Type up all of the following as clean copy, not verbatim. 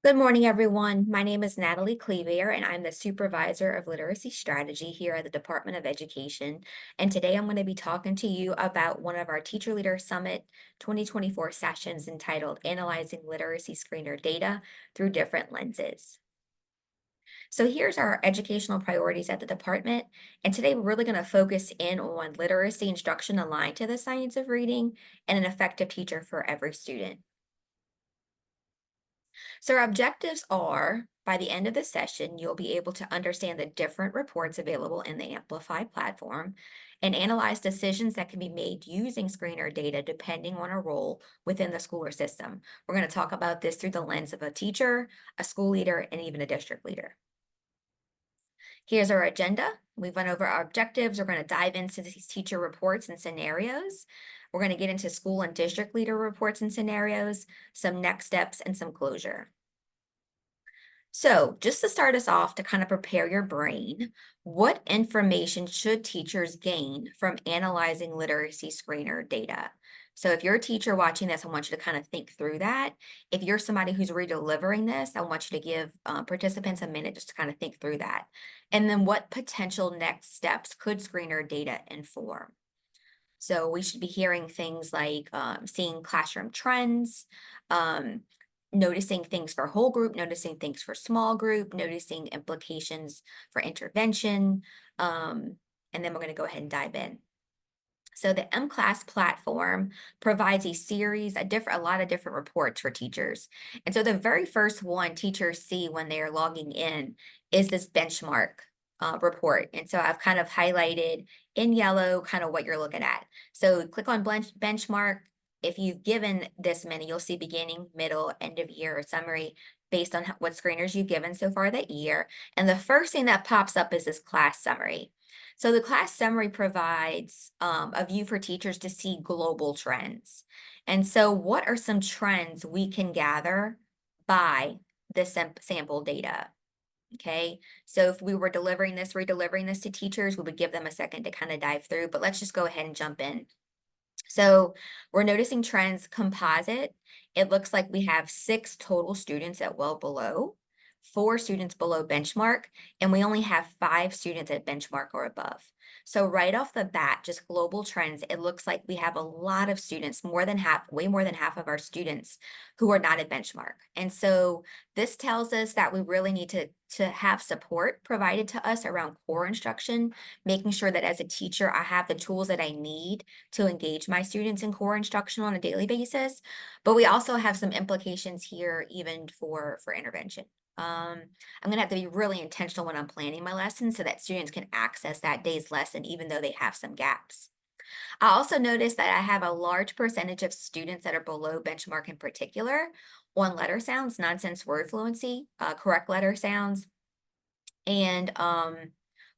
Good morning, everyone. My name is Natalie Cleavier, and I'm the Supervisor of Literacy Strategy here at the Department of Education. And today I'm going to be talking to you about one of our Teacher Leader Summit 2024 sessions entitled Analyzing Literacy Screener Data Through Different Lenses. So here's our educational priorities at the department. And today we're really going to focus in on literacy instruction aligned to the science of reading and an effective teacher for every student. So our objectives are, by the end of the session, you'll be able to understand the different reports available in the Amplify platform and analyze decisions that can be made using screener data depending on a role within the school or system. We're going to talk about this through the lens of a teacher, a school leader, and even a district leader. Here's our agenda. We've went over our objectives. We're going to dive into these teacher reports and scenarios. We're going to get into school and district leader reports and scenarios, some next steps, and some closure. So, just to start us off to kind of prepare your brain, what information should teachers gain from analyzing literacy screener data? So, if you're a teacher watching this, I want you to kind of think through that. If you're somebody who's redelivering this, I want you to give participants a minute just to kind of think through that. And then, what potential next steps could screener data inform? So we should be hearing things like seeing classroom trends, um, noticing things for whole group, noticing things for small group, noticing implications for intervention. And then we're going to go ahead and dive in. So the M-Class platform provides a lot of different reports for teachers. And so the very first one teachers see when they are logging in is this benchmark report. And so I've kind of highlighted in yellow kind of what you're looking at. So click on benchmark. If you've given this many, you'll see beginning, middle, end of year, or summary based on what screeners you've given so far that year. And the first thing that pops up is this class summary. So the class summary provides a view for teachers to see global trends. And so what are some trends we can gather by the sample data? Okay, so if we were redelivering this to teachers, we would give them a second to kind of dive through, but let's just go ahead and jump in. So we're noticing trends composite. It looks like we have 6 total students at well below, 4 students below benchmark, and we only have 5 students at benchmark or above. So right off the bat, just global trends, it looks like we have a lot of students, way more than half of our students who are not at benchmark. And so this tells us that we really need to have support provided to us around core instruction, making sure that as a teacher, I have the tools that I need to engage my students in core instruction on a daily basis. But we also have some implications here even for intervention. I'm going to have to be really intentional when I'm planning my lessons so that students can access that day's lesson, even though they have some gaps. I also noticed that I have a large percentage of students that are below benchmark in particular on letter sounds, nonsense word fluency, correct letter sounds, and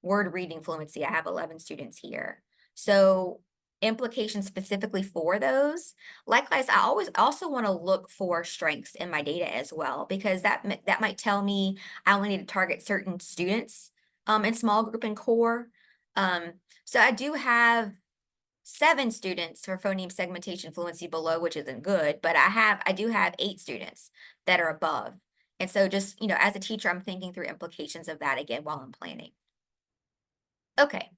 word reading fluency. I have 11 students here. So implications specifically for those. Likewise, I always also want to look for strengths in my data as well, because that might tell me I only need to target certain students in small group and core. So I do have 7 students for phoneme segmentation fluency below, which isn't good, but I do have 8 students that are above. And so just, as a teacher, I'm thinking through implications of that again while I'm planning. Okay,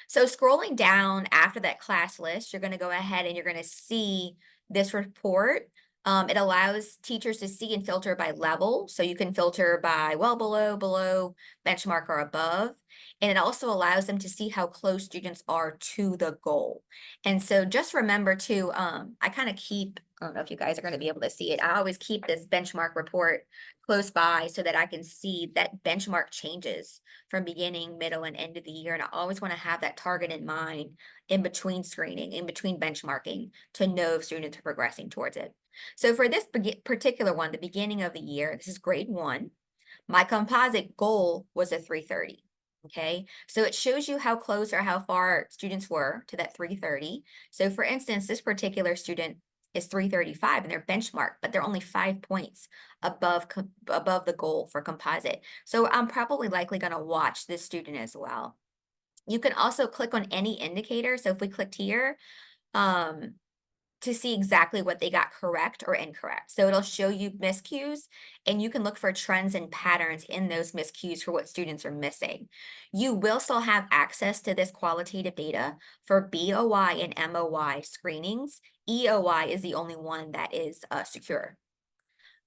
so scrolling down after that class list, you're going to go ahead and you're going to see this report. It allows teachers to see and filter by level. So you can filter by well below, below, benchmark, or above. And it also allows them to see how close students are to the goal. And so just remember too, I kind of keep, I don't know if you guys are going to be able to see it. I always keep this benchmark report close by so that I can see that benchmark changes from beginning, middle, and end of the year. And I always want to have that target in mind in between screening, in between benchmarking, to know if students are progressing towards it. So for this particular one, the beginning of the year, this is grade 1, my composite goal was a 330. Okay, so it shows you how close or how far students were to that 330. So for instance, this particular student is 335 and they're benchmark, but they're only 5 points above the goal for composite. So I'm probably likely going to watch this student as well. You can also click on any indicator. So if we clicked here, um, to see exactly what they got correct or incorrect. So it'll show you miscues, and you can look for trends and patterns in those miscues for what students are missing. You will still have access to this qualitative data for BOI and MOI screenings. EOI is the only one that is secure.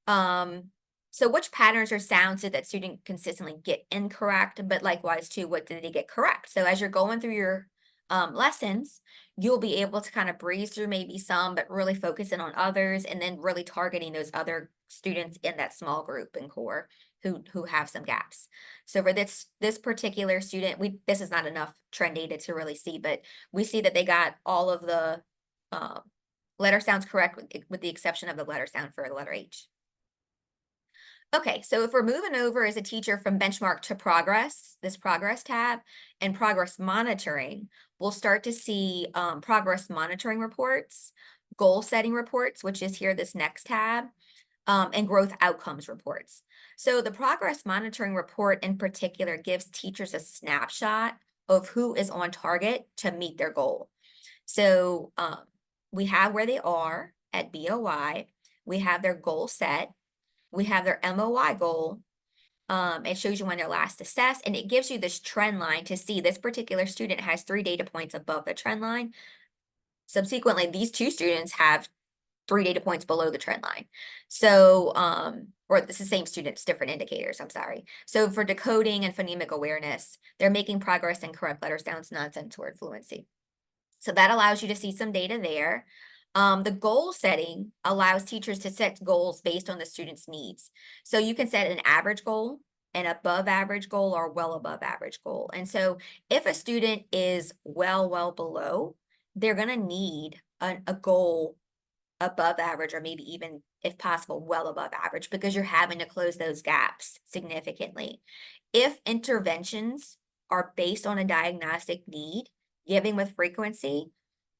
Um, so which patterns or sounds did that student consistently get incorrect? But likewise too, what did they get correct? So as you're going through your lessons, you'll be able to kind of breeze through maybe some, but really focus in on others, and then really targeting those other students in that small group and core who have some gaps. So for this particular student, this is not enough trend data to really see, but we see that they got all of the uh, letter sounds correct with the exception of the letter sound for the letter H. Okay, so if we're moving over as a teacher from benchmark to progress, this progress tab and progress monitoring, we'll start to see progress monitoring reports, goal setting reports, which is here, this next tab, and growth outcomes reports. So the progress monitoring report in particular gives teachers a snapshot of who is on target to meet their goal. So we have where they are at BOI, we have their goal set, we have their MOI goal. It shows you when they're last assessed, and it gives you this trend line to see this particular student has 3 data points above the trend line. Subsequently, these 2 students have 3 data points below the trend line. So, or it's the same students, different indicators, I'm sorry. So for decoding and phonemic awareness, they're making progress in correct letter sounds, nonsense word fluency. So that allows you to see some data there. The goal setting allows teachers to set goals based on the student's needs. So you can set an average goal, an above average goal, or well above average goal. And so if a student is well below, they're going to need a goal above average, or maybe even, if possible, well above average, because you're having to close those gaps significantly. If interventions are based on a diagnostic need, giving with frequency,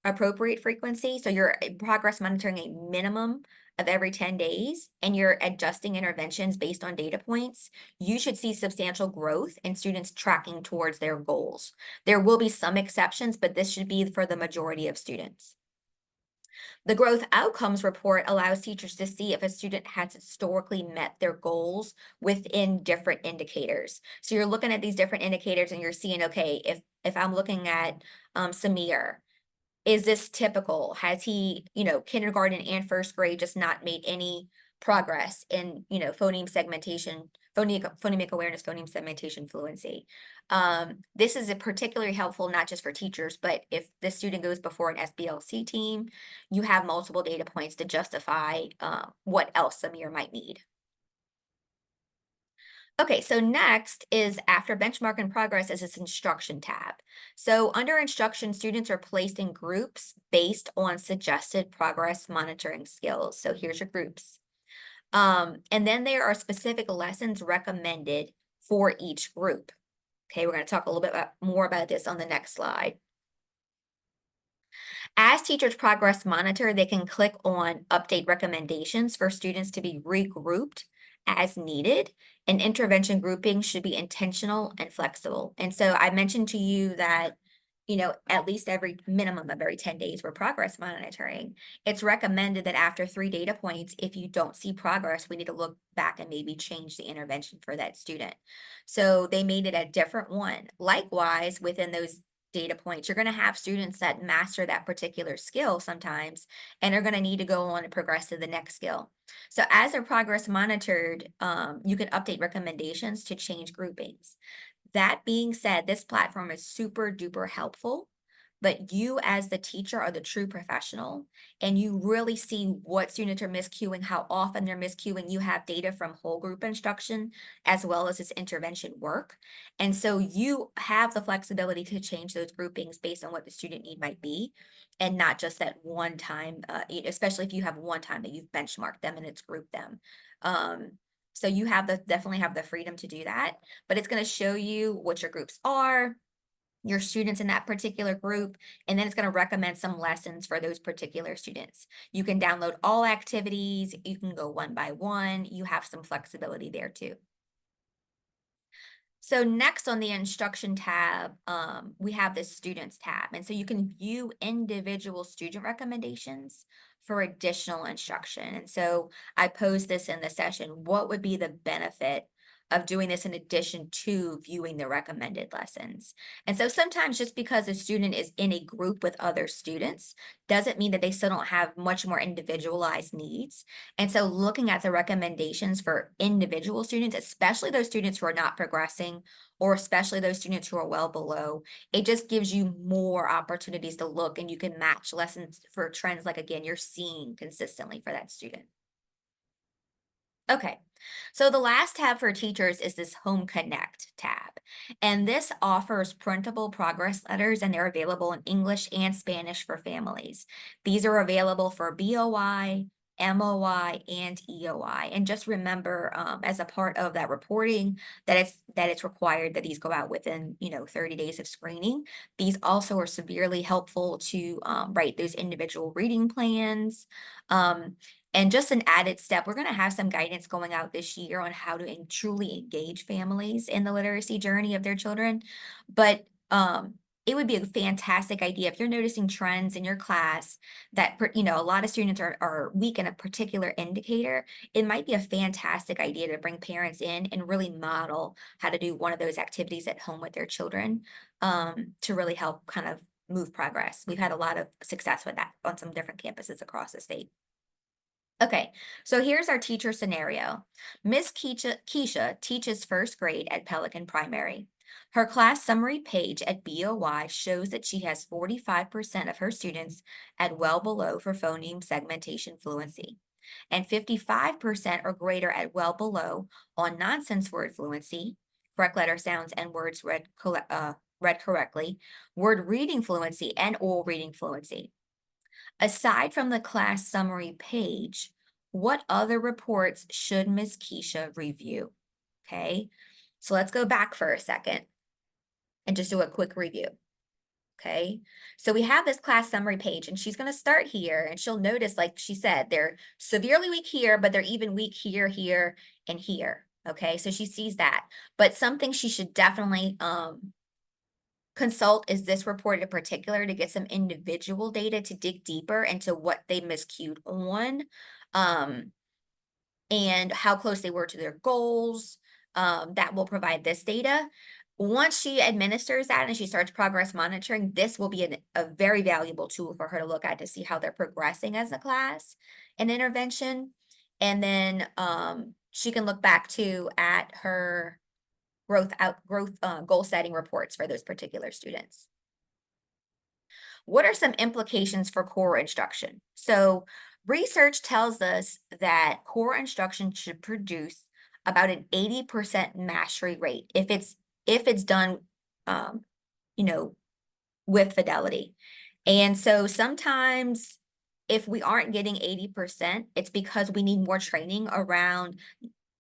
appropriate frequency, so you're progress monitoring a minimum of every 10 days, and you're adjusting interventions based on data points, you should see substantial growth in students tracking towards their goals. There will be some exceptions, but this should be for the majority of students. The growth outcomes report allows teachers to see if a student has historically met their goals within different indicators. So you're looking at these different indicators and you're seeing, okay, if I'm looking at Samir, is this typical? Has he, kindergarten and first grade just not made any progress in, phoneme segmentation, phonemic awareness, phoneme segmentation fluency? This is a particularly helpful, not just for teachers, but if the student goes before an SBLC team, you have multiple data points to justify what else Samir might need. Okay, so next is after benchmark and progress is this instruction tab. So under instruction, students are placed in groups based on suggested progress monitoring skills. So here's your groups. And then there are specific lessons recommended for each group. Okay, we're going to talk a little bit more about this on the next slide. As teachers progress monitor, they can click on update recommendations for students to be regrouped as needed, and intervention grouping should be intentional and flexible. And so I mentioned to you that, at least every minimum of every 10 days we're progress monitoring. It's recommended that after 3 data points, if you don't see progress, we need to look back and maybe change the intervention for that student. So they made it a different one. Likewise, within those data points, you're going to have students that master that particular skill sometimes, and are going to need to go on and progress to the next skill. So as their progress monitored, you can update recommendations to change groupings. That being said, this platform is super duper helpful, but you as the teacher are the true professional, and you really see what students are miscuing, how often they're miscuing. You have data from whole group instruction as well as this intervention work. And so you have the flexibility to change those groupings based on what the student need might be, and not just that one time, especially if you have one time that you've benchmarked them and it's grouped them. So you definitely have the freedom to do that, but it's going to show you what your groups are, your students in that particular group, and then it's going to recommend some lessons for those particular students. You can download all activities, you can go one by one, you have some flexibility there too. So next on the instruction tab, we have the students tab. And so you can view individual student recommendations for additional instruction. And so I posed this in the session. What would be the benefit of doing this in addition to viewing the recommended lessons? And so sometimes just because a student is in a group with other students doesn't mean that they still don't have much more individualized needs. And so looking at the recommendations for individual students, especially those students who are not progressing, or especially those students who are well below, it just gives you more opportunities to look and you can match lessons for trends like again, you're seeing consistently for that student. Okay, so the last tab for teachers is this Home Connect tab. And this offers printable progress letters and they're available in English and Spanish for families. These are available for BOI, MOI, and EOI. And just remember, as a part of that reporting, that it's required that these go out within 30 days of screening. These also are severely helpful to write those individual reading plans. Um, and just an added step, we're going to have some guidance going out this year on how to truly engage families in the literacy journey of their children. But it would be a fantastic idea if you're noticing trends in your class that a lot of students are weak in a particular indicator. It might be a fantastic idea to bring parents in and really model how to do one of those activities at home with their children, to really help kind of move progress. We've had a lot of success with that on some different campuses across the state. Okay, so here's our teacher scenario. Miss Keisha teaches first grade at Pelican Primary. Her class summary page at BOY shows that she has 45% of her students at well below for phoneme segmentation fluency, and 55% or greater at well below on nonsense word fluency, correct letter sounds and words read correctly, word reading fluency, and oral reading fluency. Aside from the class summary page, what other reports should Ms. Keisha review? Okay, so let's go back for a second and just do a quick review. Okay, so we have this class summary page, and she's going to start here, and she'll notice, like she said, they're severely weak here, but they're even weak here, here, and here. Okay, so she sees that, but something she should definitely consult is this report in particular to get some individual data to dig deeper into what they miscued on, um, and how close they were to their goals. That will provide this data. Once she administers that and she starts progress monitoring, this will be a very valuable tool for her to look at to see how they're progressing as a class and intervention. And then she can look back to at her growth goal setting reports for those particular students. What are some implications for core instruction? So, research tells us that core instruction should produce about an 80% mastery rate if it's done um, you know, with fidelity. And so sometimes if we aren't getting 80%, it's because we need more training around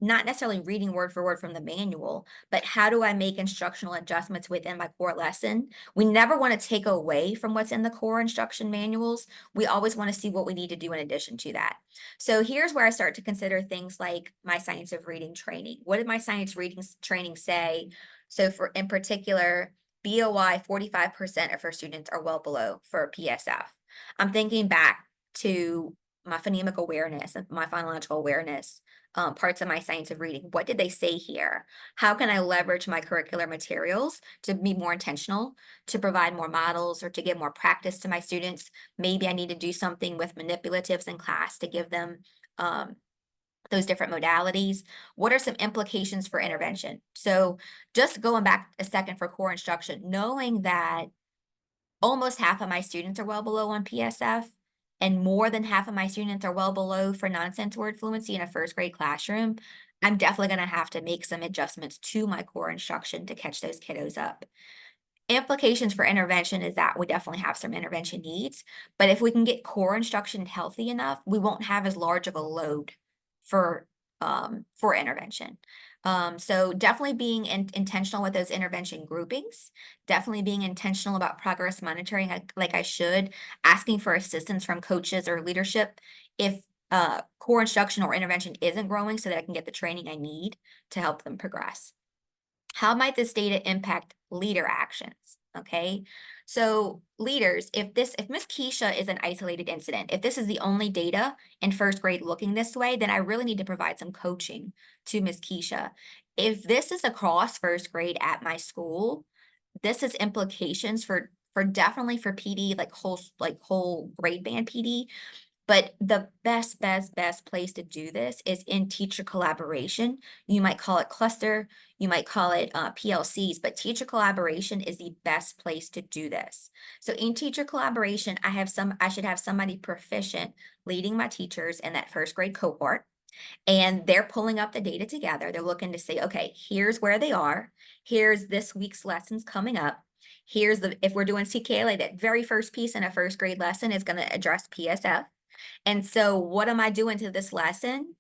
not necessarily reading word for word from the manual, but how do I make instructional adjustments within my core lesson? We never want to take away from what's in the core instruction manuals. We always want to see what we need to do in addition to that. So here's where I start to consider things like my science of reading training. What did my science reading training say? So for in particular, BOI 45% of her students are well below for PSF. I'm thinking back to my phonemic awareness and my phonological awareness, parts of my science of reading. What did they say here? How can I leverage my curricular materials to be more intentional, to provide more models, or to give more practice to my students? Maybe I need to do something with manipulatives in class to give them um, those different modalities. What are some implications for intervention? So just going back a second for core instruction, knowing that almost half of my students are well below on PSF, and more than half of my students are well below for nonsense word fluency in a first grade classroom. I'm definitely going to have to make some adjustments to my core instruction to catch those kiddos up. Implications for intervention is that we definitely have some intervention needs, but if we can get core instruction healthy enough, we won't have as large of a load for intervention. So definitely being intentional with those intervention groupings, definitely being intentional about progress monitoring like I should, asking for assistance from coaches or leadership if core instruction or intervention isn't growing so that I can get the training I need to help them progress. How might this data impact leader actions? Okay. So leaders, if Miss Keisha is an isolated incident, if this is the only data in first grade looking this way, then I really need to provide some coaching to Miss Keisha. If this is across first grade at my school, this has implications for definitely for PD, like whole grade band PD, but the best place to do this is in teacher collaboration. You might call it cluster, you might call it PLCs, but teacher collaboration is the best place to do this. So in teacher collaboration, I should have somebody proficient leading my teachers in that first grade cohort, and they're pulling up the data together. They're looking to say, okay, here's where they are. Here's this week's lessons coming up. If we're doing CKLA, that very first piece in a first grade lesson is going to address PSF. And so what am I doing to this lesson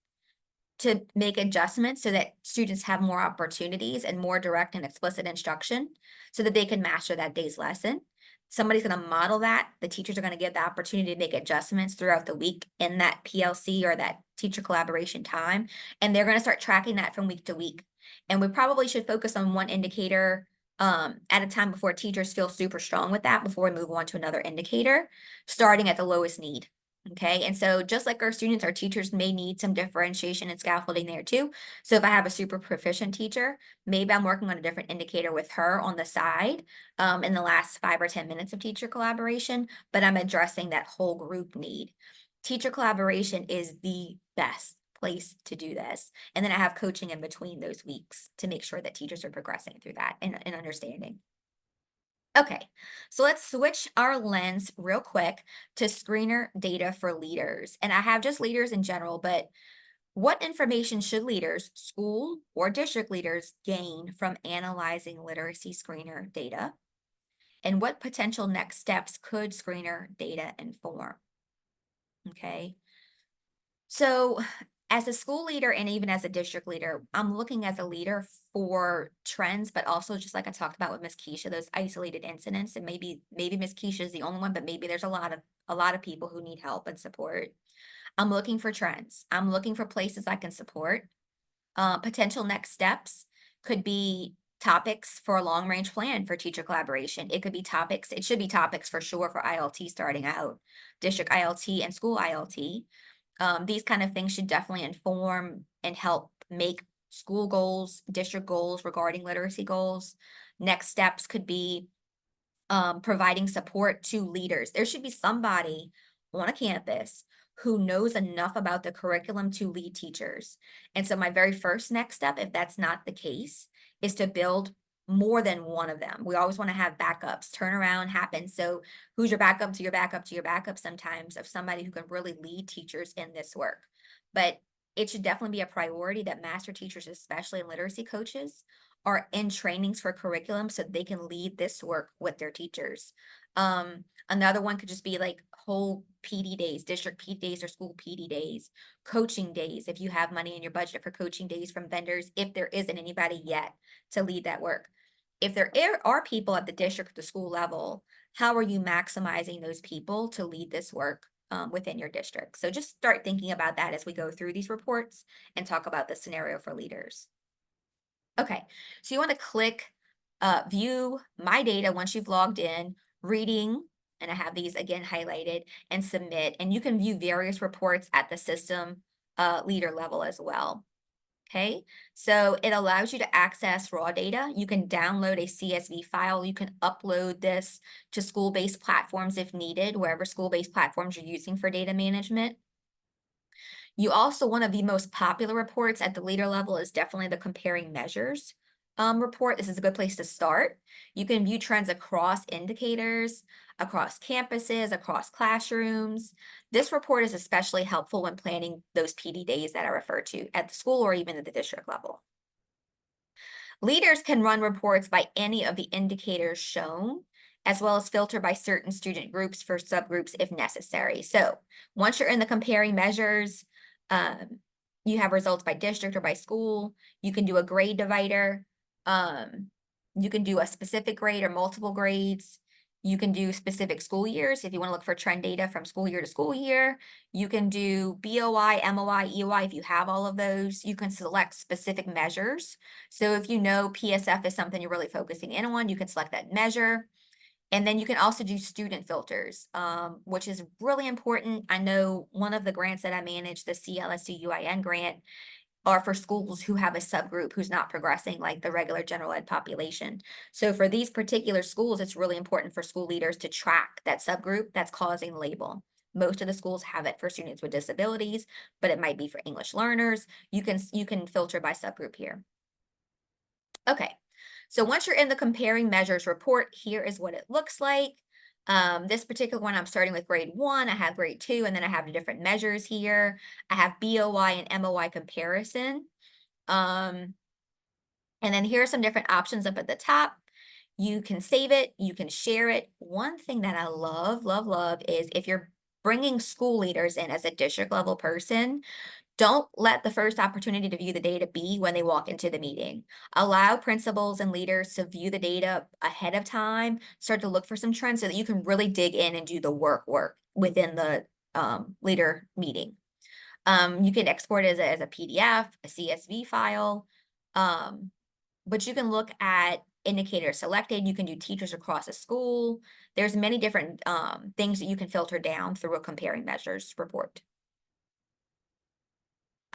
to make adjustments so that students have more opportunities and more direct and explicit instruction so that they can master that day's lesson? Somebody's going to model that. The teachers are going to get the opportunity to make adjustments throughout the week in that PLC or that teacher collaboration time. And they're going to start tracking that from week to week. And we probably should focus on one indicator at a time before teachers feel super strong with that before we move on to another indicator, starting at the lowest need. Okay, and so just like our students, our teachers may need some differentiation and scaffolding there too. So if I have a super proficient teacher, maybe I'm working on a different indicator with her on the side in the last 5 or 10 minutes of teacher collaboration, but I'm addressing that whole group need. Teacher collaboration is the best place to do this. And then I have coaching in between those weeks to make sure that teachers are progressing through that and understanding. Okay, so let's switch our lens real quick to screener data for leaders. And I have just leaders in general, but what information should leaders, school or district leaders, gain from analyzing literacy screener data? And what potential next steps could screener data inform? Okay, so as a school leader and even as a district leader, I'm looking as a leader for trends, but also just like I talked about with Miss Keisha, those isolated incidents. And maybe Miss Keisha is the only one, but maybe there's a lot of people who need help and support. I'm looking for trends. I'm looking for places I can support. Potential next steps could be topics for a long range plan for teacher collaboration. It could be topics, it should be topics for sure for ILT starting out, district ILT and school ILT. These kind of things should definitely inform and help make school goals, district goals regarding literacy goals. Next steps could be providing support to leaders. There should be somebody on a campus who knows enough about the curriculum to lead teachers. And so my very first next step, if that's not the case, is to build more than one of them. We always want to have backups. Turnaround happens. So who's your backup to your backup to your backup sometimes of somebody who can really lead teachers in this work. But it should definitely be a priority that master teachers, especially literacy coaches, are in trainings for curriculum so they can lead this work with their teachers. Another one could just be like whole PD days, district PD days or school PD days, coaching days. If you have money in your budget for coaching days from vendors, if there isn't anybody yet to lead that work. If there are people at the district, the school level, how are you maximizing those people to lead this work within your district? So just start thinking about that as we go through these reports and talk about the scenario for leaders. Okay, so you want to click view my data once you've logged in, reading, and I have these again highlighted, and submit. And you can view various reports at the system leader level as well. Okay, so it allows you to access raw data. You can download a CSV file. You can upload this to school-based platforms if needed, wherever school-based platforms you're using for data management. You also, one of the most popular reports at the leader level is definitely the comparing measures report. This is a good place to start. You can view trends across indicators, across campuses, across classrooms. This report is especially helpful when planning those PD days that I referred to at the school or even at the district level. Leaders can run reports by any of the indicators shown, as well as filter by certain student groups for subgroups if necessary. So once you're in the comparing measures, you have results by district or by school. You can do a grade divider. You can do a specific grade or multiple grades. You can do specific school years if you want to look for trend data from school year to school year. You can do BOI, MOI, EOI if you have all of those. You can select specific measures. So if you know PSF is something you're really focusing in on, you can select that measure. And then you can also do student filters, which is really important. I know one of the grants that I manage, the CLSC UIN grant, are for schools who have a subgroup who's not progressing like the regular general ed population. So for these particular schools, it's really important for school leaders to track that subgroup that's causing label. Most of the schools have it for students with disabilities, but it might be for English learners. You can filter by subgroup here. Okay, so once you're in the comparing measures report, here is what it looks like. This particular one, I'm starting with grade 1, I have grade 2, and then I have the different measures here. I have BOI and MOI comparison. Um, and then here are some different options up at the top. You can save it, you can share it. One thing that I love, love, love is if you're bringing school leaders in as a district level person, don't let the first opportunity to view the data be when they walk into the meeting. Allow principals and leaders to view the data ahead of time, start to look for some trends so that you can really dig in and do the work within the leader meeting. You can export it as a PDF, a CSV file, but you can look at indicators selected. You can do teachers across a school. There's many different things that you can filter down through a comparing measures report.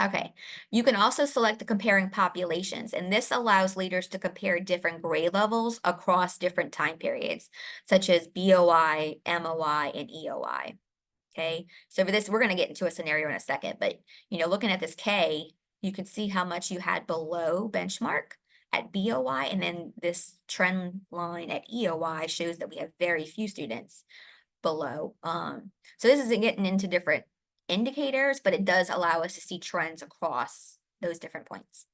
Okay, you can also select the comparing populations, and this allows leaders to compare different grade levels across different time periods, such as BOI, MOI, and EOI. Okay, so for this, we're going to get into a scenario in a second, but looking at this K, you can see how much you had below benchmark at BOI, and then this trend line at EOI shows that we have very few students below. So this isn't getting into different indicators, but it does allow us to see trends across those different points.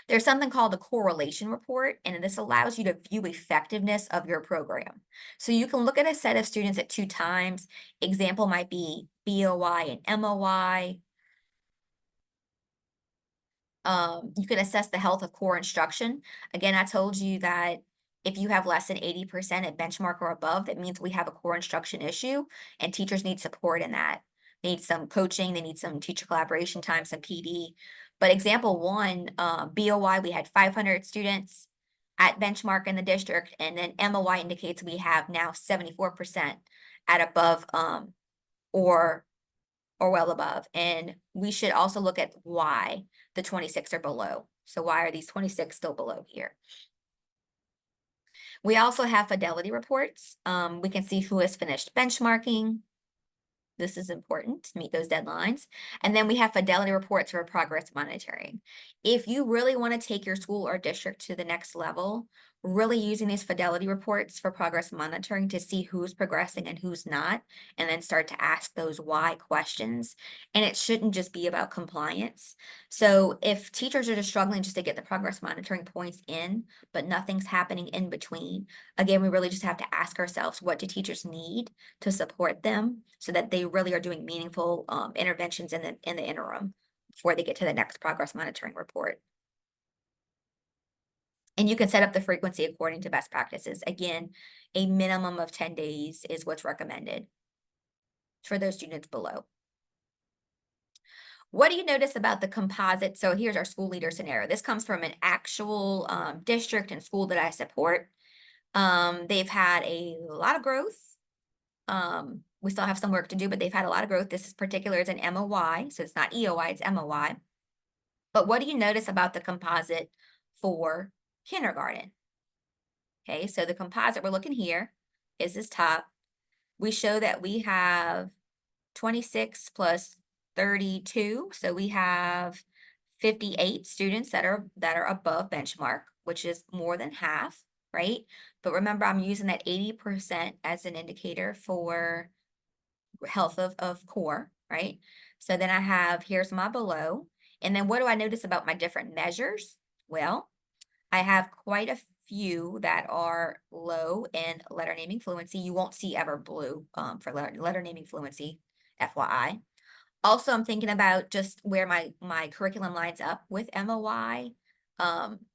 There's something called a correlation report, and this allows you to view effectiveness of your program. So you can look at a set of students at 2 times. Example might be BOI and MOI. You can assess the health of core instruction. Again, I told you that if you have less than 80% at benchmark or above, that means we have a core instruction issue, and teachers need support in that. They need some coaching, they need some teacher collaboration time, some PD. But example one, BOI, we had 500 students at benchmark in the district, and then MOI indicates we have now 74% at above or well above. And we should also look at why the 26 are below. So why are these 26 still below here? We also have fidelity reports. We can see who has finished benchmarking. This is important to meet those deadlines. And then we have fidelity reports for progress monitoring. If you really want to take your school or district to the next level, really using these fidelity reports for progress monitoring to see who's progressing and who's not, and then start to ask those why questions. And it shouldn't just be about compliance. So if teachers are just struggling just to get the progress monitoring points in, but nothing's happening in between, again, we really just have to ask ourselves, what do teachers need to support them so that they really are doing meaningful interventions in the interim before they get to the next progress monitoring report. And you can set up the frequency according to best practices. Again, a minimum of 10 days is what's recommended for those students below. What do you notice about the composite? So here's our school leader scenario. This comes from an actual district and school that I support. They've had a lot of growth. We still have some work to do, but they've had a lot of growth. This is particular is an MOI, so it's not EOI, it's MOI. But what do you notice about the composite for kindergarten? Okay, so the composite we're looking here is this top. We show that we have 26 plus 32, so we have 58 students that are above benchmark, which is more than half, right? But remember, I'm using that 80% as an indicator for health of core, right? So then I have, here's my below. And then what do I notice about my different measures? Well, I have quite a few that are low in letter naming fluency. You won't see ever blue for letter naming fluency, FYI. Also, I'm thinking about just where my curriculum lines up with MOI.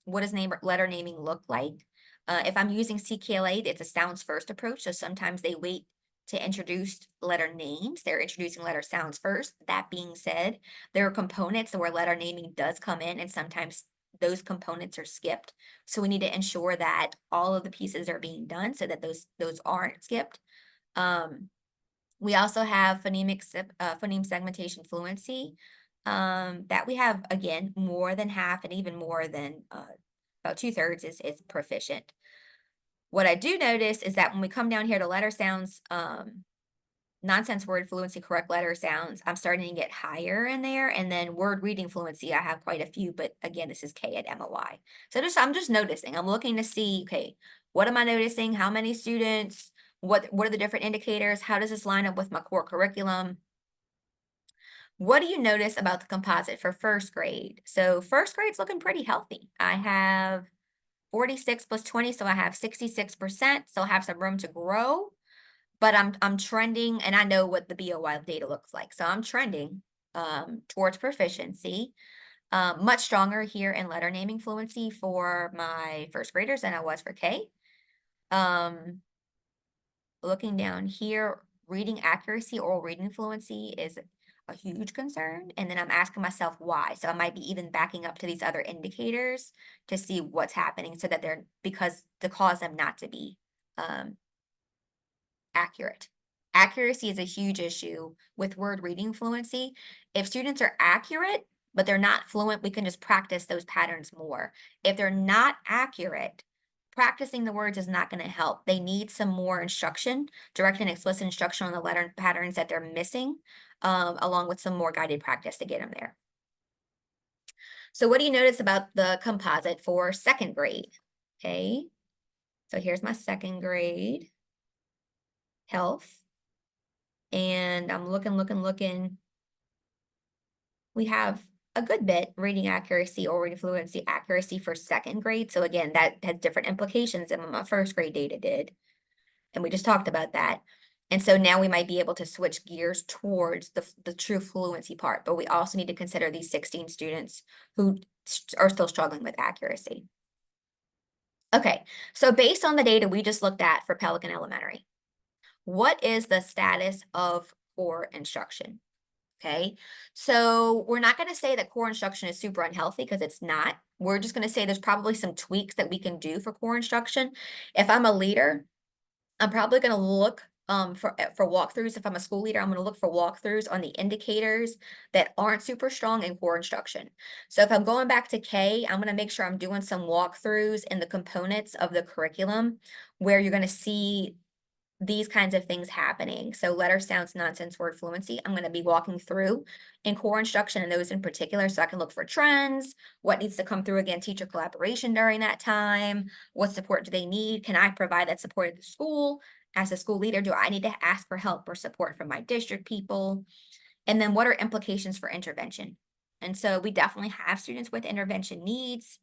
What does letter naming look like? If I'm using CKLA, it's a sounds first approach. So sometimes they wait to introduce letter names. They're introducing letter sounds first. That being said, there are components where letter naming does come in, and sometimes those components are skipped. So we need to ensure that all of the pieces are being done so that those aren't skipped. We also have phoneme segmentation fluency, that we have, again, more than half and even more than about 2/3 is proficient. What I do notice is that when we come down here to letter sounds, nonsense word fluency, correct letter sounds, I'm starting to get higher in there. And then word reading fluency, I have quite a few, but again, this is K at MOI. So I'm just noticing, I'm looking to see, okay, what am I noticing? How many students? What are the different indicators? How does this line up with my core curriculum? What do you notice about the composite for first grade? So first grade's looking pretty healthy. I have 46 plus 20, so I have 66%. Still have some room to grow, but I'm trending, and I know what the BOY data looks like. So I'm trending towards proficiency. Much stronger here in letter naming fluency for my first graders than I was for K. Looking down here, reading accuracy, oral reading fluency is a huge concern. And then I'm asking myself why. So I might be even backing up to these other indicators to see what's happening so that because to cause them not to be accurate. Accuracy is a huge issue with word reading fluency. If students are accurate, but they're not fluent, we can just practice those patterns more. If they're not accurate, practicing the words is not going to help. They need some more instruction, direct and explicit instruction on the letter patterns that they're missing, along with some more guided practice to get them there. So what do you notice about the composite for second grade? Okay, so here's my second grade health. And I'm looking. We have a good bit reading accuracy or reading fluency accuracy for second grade. So again, that has different implications than what my first grade data did. And we just talked about that. And so now we might be able to switch gears towards the true fluency part, but we also need to consider these 16 students who are still struggling with accuracy. Okay, so based on the data we just looked at for Pelican Elementary, what is the status of core instruction? Okay, so we're not going to say that core instruction is super unhealthy because it's not. We're just going to say there's probably some tweaks that we can do for core instruction. If I'm a leader, I'm probably going to look for walkthroughs. If I'm a school leader, I'm going to look for walkthroughs on the indicators that aren't super strong in core instruction. So if I'm going back to K, I'm going to make sure I'm doing some walkthroughs in the components of the curriculum where you're going to see these kinds of things happening. So letter sounds, nonsense word fluency, I'm going to be walking through in core instruction and those in particular, so I can look for trends, what needs to come through, again, teacher collaboration during that time, what support do they need, can I provide that support at the school? As a school leader, do I need to ask for help or support from my district people? And then what are implications for intervention? And so we definitely have students with intervention needs.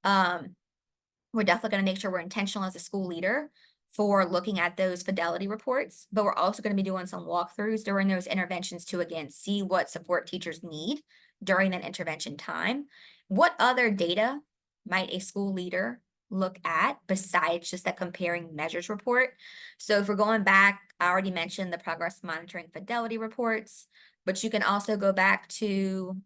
We're definitely going to make sure we're intentional as a school leader for looking at those fidelity reports, but we're also going to be doing some walkthroughs during those interventions to, again, see what support teachers need during that intervention time. What other data might a school leader look at besides just that comparing measures report? So if we're going back, I already mentioned the progress monitoring fidelity reports, but you can also go back to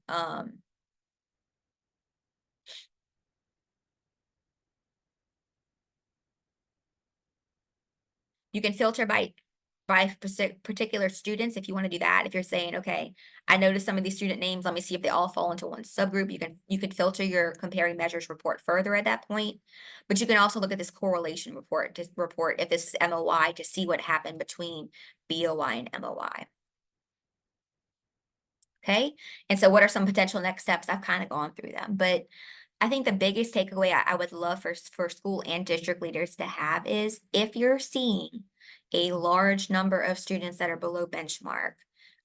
you can filter by particular students if you want to do that. If you're saying, okay, I noticed some of these student names, let me see if they all fall into one subgroup. You could filter your comparing measures report further at that point. But you can also look at this correlation report to report if this is MOI to see what happened between BOI and MOI. Okay, and so what are some potential next steps? I've kind of gone through them, but I think the biggest takeaway I would love for school and district leaders to have is if you're seeing a large number of students that are below benchmark,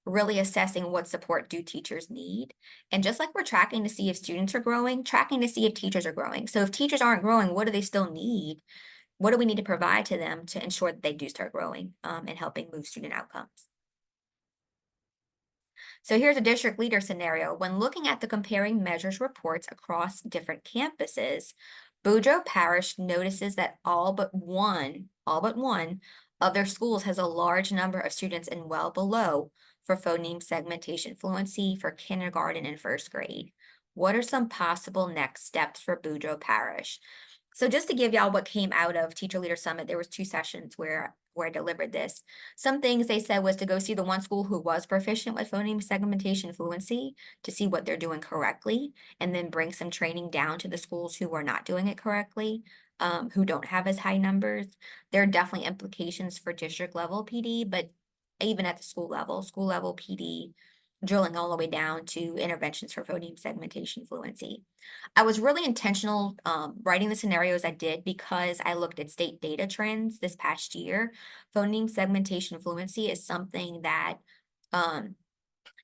really assessing what support do teachers need. And just like we're tracking to see if students are growing, tracking to see if teachers are growing. So if teachers aren't growing, what do they still need? What do we need to provide to them to ensure that they do start growing and helping move student outcomes? So here's a district leader scenario. When looking at the comparing measures reports across different campuses, Boudreaux Parish notices that all but one of their schools has a large number of students and well below for phoneme segmentation fluency for kindergarten and first grade. What are some possible next steps for Boudreaux Parish? So just to give y'all what came out of Teacher Leader Summit, there was 2 sessions where I delivered this. Some things they said was to go see the one school who was proficient with phoneme segmentation fluency to see what they're doing correctly, and then bring some training down to the schools who are not doing it correctly, who don't have as high numbers. There are definitely implications for district level PD, but even at the school level PD, drilling all the way down to interventions for phoneme segmentation fluency. I was really intentional writing the scenarios I did because I looked at state data trends this past year. Phoneme segmentation fluency is something that um,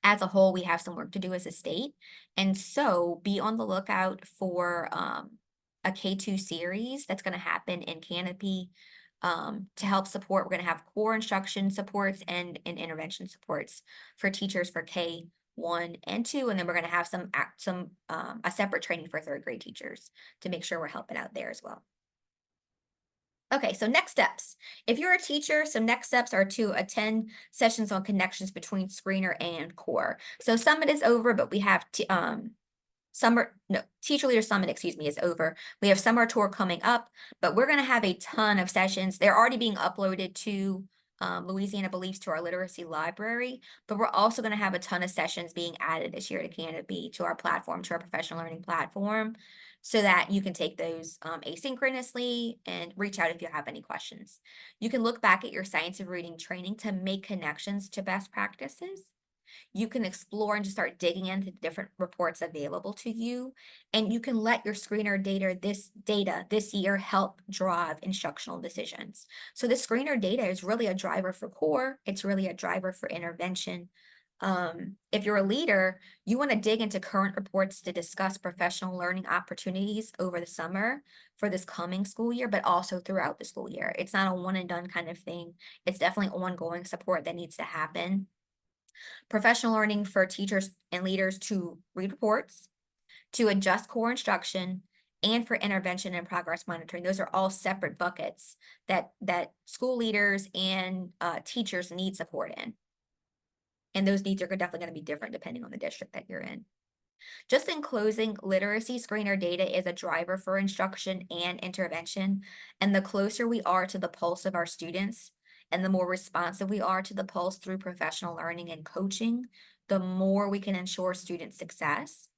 as a whole, we have some work to do as a state. And so be on the lookout for a K2 series that's going to happen in Canopy to help support. We're going to have core instruction supports and intervention supports for teachers for K1 and 2. And then we're going to have a separate training for third grade teachers to make sure we're helping out there as well. Okay, so next steps. If you're a teacher, some next steps are to attend sessions on connections between screener and core. So Summit is over, but we have Teacher Leader Summit, excuse me, is over. We have Summer Tour coming up, but we're going to have a ton of sessions. They're already being uploaded to Louisiana Beliefs to our literacy library, but we're also going to have a ton of sessions being added this year to Canopy, to our platform, to our professional learning platform, so that you can take those asynchronously and reach out if you have any questions. You can look back at your science of reading training to make connections to best practices. You can explore and just start digging into different reports available to you. And you can let your screener data this year help drive instructional decisions. So the screener data is really a driver for core. It's really a driver for intervention. If you're a leader, you want to dig into current reports to discuss professional learning opportunities over the summer for this coming school year, but also throughout the school year. It's not a one and done kind of thing. It's definitely ongoing support that needs to happen. Professional learning for teachers and leaders to read reports, to adjust core instruction, and for intervention and progress monitoring. Those are all separate buckets that school leaders and teachers need support in. And those needs are definitely going to be different depending on the district that you're in. Just in closing, literacy screener data is a driver for instruction and intervention. And the closer we are to the pulse of our students and the more responsive we are to the pulse through professional learning and coaching, the more we can ensure student success.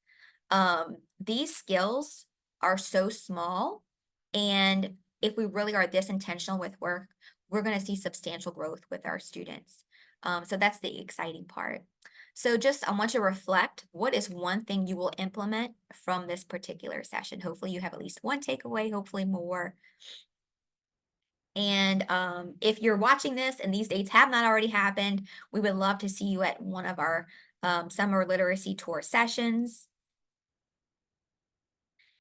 These skills are so small. And if we really are this intentional with work, we're going to see substantial growth with our students. So that's the exciting part. So just, I want you to reflect, what is one thing you will implement from this particular session? Hopefully you have at least one takeaway, hopefully more. And if you're watching this and these dates have not already happened, we would love to see you at one of our summer literacy tour sessions.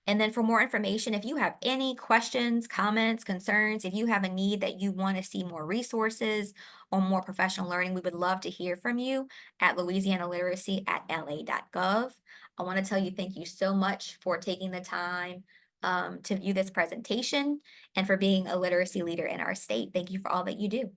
And then for more information, if you have any questions, comments, concerns, if you have a need that you want to see more resources or more professional learning, we would love to hear from you at louisianaliteracy@la.gov. I want to tell you thank you so much for taking the time to view this presentation and for being a literacy leader in our state. Thank you for all that you do.